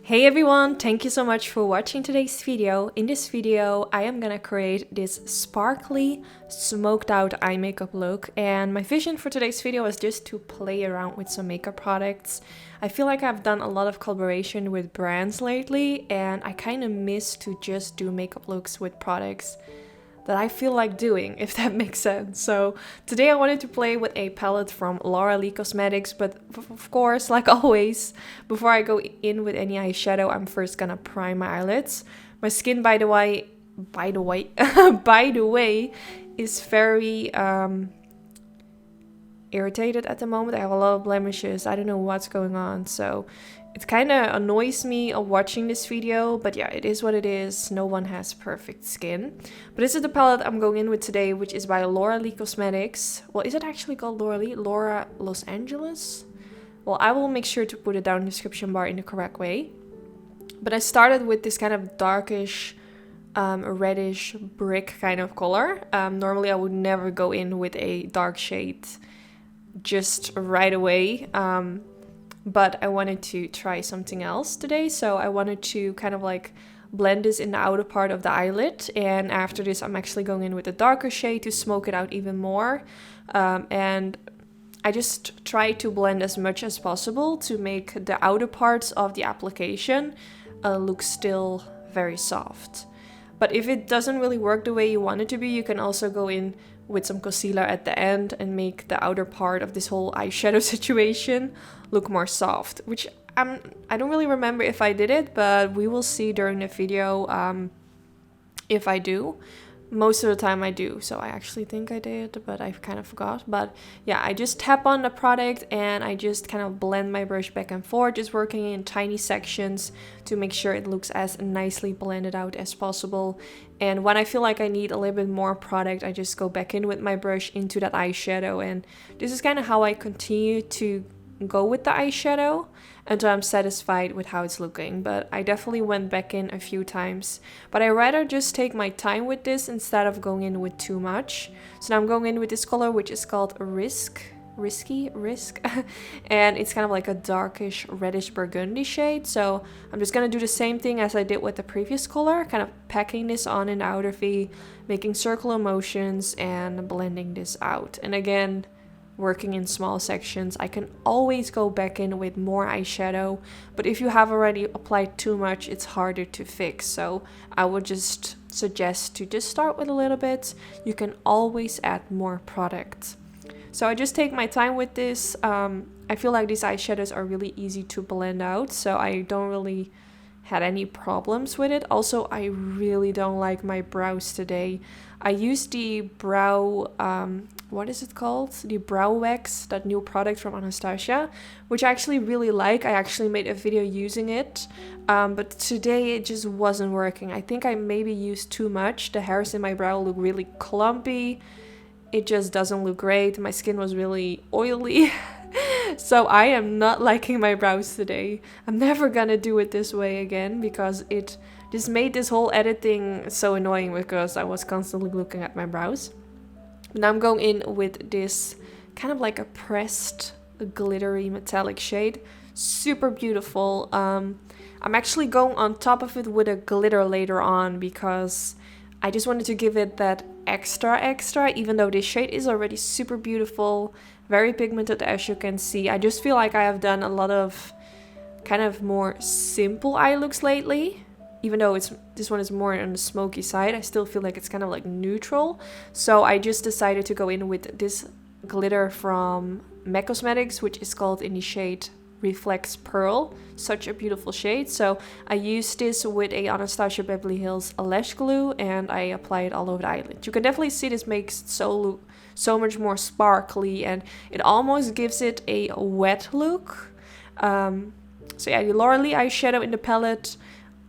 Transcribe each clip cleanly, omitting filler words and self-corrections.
Hey everyone, thank you so much for watching today's video. In this video, I am gonna create this sparkly, smoked out eye makeup look. And my vision for today's video is just to play around with some makeup products. I feel like I've done a lot of collaboration with brands lately, and I kind of miss to just do makeup looks with products that I feel like doing, if that makes sense. So today I wanted to play with a palette from Laura Lee Cosmetics, but of course, like always, before I go in with any eyeshadow, I'm first gonna prime my eyelids. My skin, by the way, is very irritated at the moment. I have a lot of blemishes. I don't know what's going on, so it kind of annoys me watching this video, but yeah, it is what it is. No one has perfect skin. But this is the palette I'm going in with today, which is by Laura Lee Cosmetics. Well, is it actually called Laura Lee? Laura Los Angeles? Well, I will make sure to put it down in the description bar in the correct way. But I started with this kind of darkish, reddish brick kind of color. Normally I would never go in with a dark shade just right away. But I wanted to try something else today, so I wanted to kind of like blend this in the outer part of the eyelid, and after this I'm actually going in with a darker shade to smoke it out even more. And I just try to blend as much as possible to make the outer parts of the application look still very soft. But if it doesn't really work the way you want it to be, you can also go in with some concealer at the end and make the outer part of this whole eyeshadow situation look more soft, which I don't really remember if I did it, but we will see during the video if I do. Most of the time I do, so I actually think I did, but I kind of forgot. But yeah, I just tap on the product and I just kind of blend my brush back and forth, just working in tiny sections to make sure it looks as nicely blended out as possible. And when I feel like I need a little bit more product, I just go back in with my brush into that eyeshadow, and this is kind of how I continue to go with the eyeshadow until I'm satisfied with how it's looking. But I definitely went back in a few times, but I rather just take my time with this instead of going in with too much. So now I'm going in with this color, which is called Risk and it's kind of like a darkish reddish burgundy shade. So I'm just gonna do the same thing as I did with the previous color, kind of packing this on in the outer V, making circular motions and blending this out. And again, working in small sections. I can always go back in with more eyeshadow, but if you have already applied too much, it's harder to fix. So I would just suggest to just start with a little bit. You can always add more product. So I just take my time with this. I feel like these eyeshadows are really easy to blend out, so I don't really had any problems with it. Also, I really don't like my brows today. I used the brow, what is it called? The brow wax, that new product from Anastasia, which I actually really like. I actually made a video using it, but today it just wasn't working. I think I maybe used too much. The hairs in my brow look really clumpy. It just doesn't look great. My skin was really oily. So I am not liking my brows today. I'm never gonna do it this way again because it just made this whole editing so annoying because I was constantly looking at my brows. Now I'm going in with this kind of like a pressed glittery metallic shade. Super beautiful. I'm actually going on top of it with a glitter later on because I just wanted to give it that extra, even though this shade is already super beautiful, very pigmented as you can see. I just feel like I have done a lot of kind of more simple eye looks lately. Even though this one is more on the smoky side, I still feel like it's kind of like neutral. So I just decided to go in with this glitter from MAC Cosmetics, which is called in the shade Reflex Pearl. Such a beautiful shade. So I used this with a Anastasia Beverly Hills lash glue and I apply it all over the eyelid. You can definitely see this makes it so much more sparkly, and it almost gives it a wet look. So yeah, the Laura Lee eyeshadow in the palette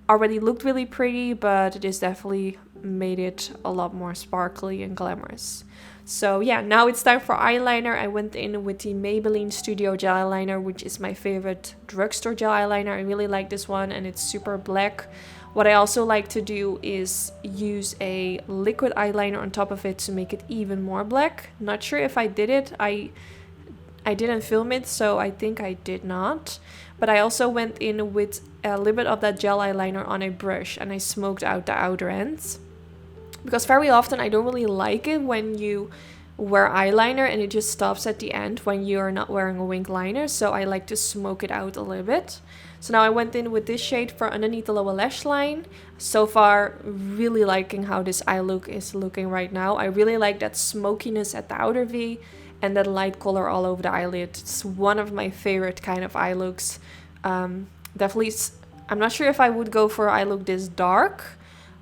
already looked really pretty, but this definitely made it a lot more sparkly and glamorous. So yeah, now it's time for eyeliner. I went in with the Maybelline Studio Gel Eyeliner, which is my favorite drugstore gel eyeliner. I really like this one and it's super black. What I also like to do is use a liquid eyeliner on top of it to make it even more black. Not sure if I did it. I didn't film it, so I think I did not. But I also went in with a little bit of that gel eyeliner on a brush and I smoked out the outer ends. Because very often I don't really like it when you wear eyeliner and it just stops at the end when you're not wearing a winged liner, so I like to smoke it out a little bit. So now I went in with this shade for underneath the lower lash line. So far, really liking how this eye look is looking right now. I really like that smokiness at the outer V and that light color all over the eyelid. It's one of my favorite kind of eye looks. Definitely, I'm not sure if I would go for an eye look this dark,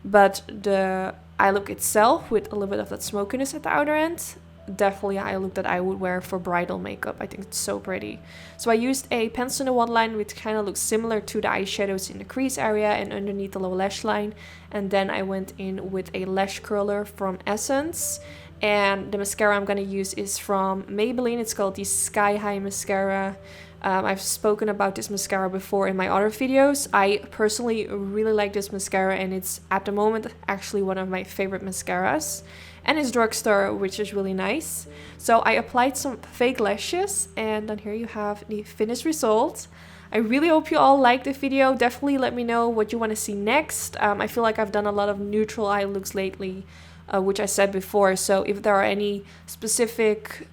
but the eye look itself with a little bit of that smokiness at the outer end, definitely an eye look that I would wear for bridal makeup. I think it's so pretty. So I used a pencil in the waterline which kind of looks similar to the eyeshadows in the crease area and underneath the lower lash line, and then I went in with a lash curler from Essence, and the mascara I'm going to use is from Maybelline. It's called the Sky High Mascara. I've spoken about this mascara before in my other videos. I personally really like this mascara and it's at the moment actually one of my favorite mascaras. And it's drugstore, which is really nice. So I applied some fake lashes and then here you have the finished result. I really hope you all liked the video. Definitely let me know what you want to see next. I feel like I've done a lot of neutral eye looks lately, which I said before. So if there are any specific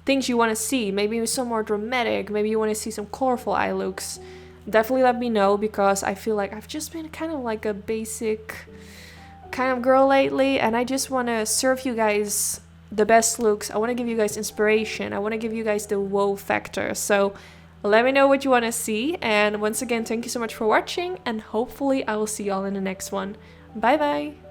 things you want to see, maybe some more dramatic, maybe you want to see some colorful eye looks, definitely let me know, because I feel like I've just been kind of like a basic kind of girl lately and I just want to serve you guys the best looks. I want to give you guys inspiration. I want to give you guys the wow factor. So let me know what you want to see, and once again, thank you so much for watching and hopefully I will see you all in the next one. Bye bye.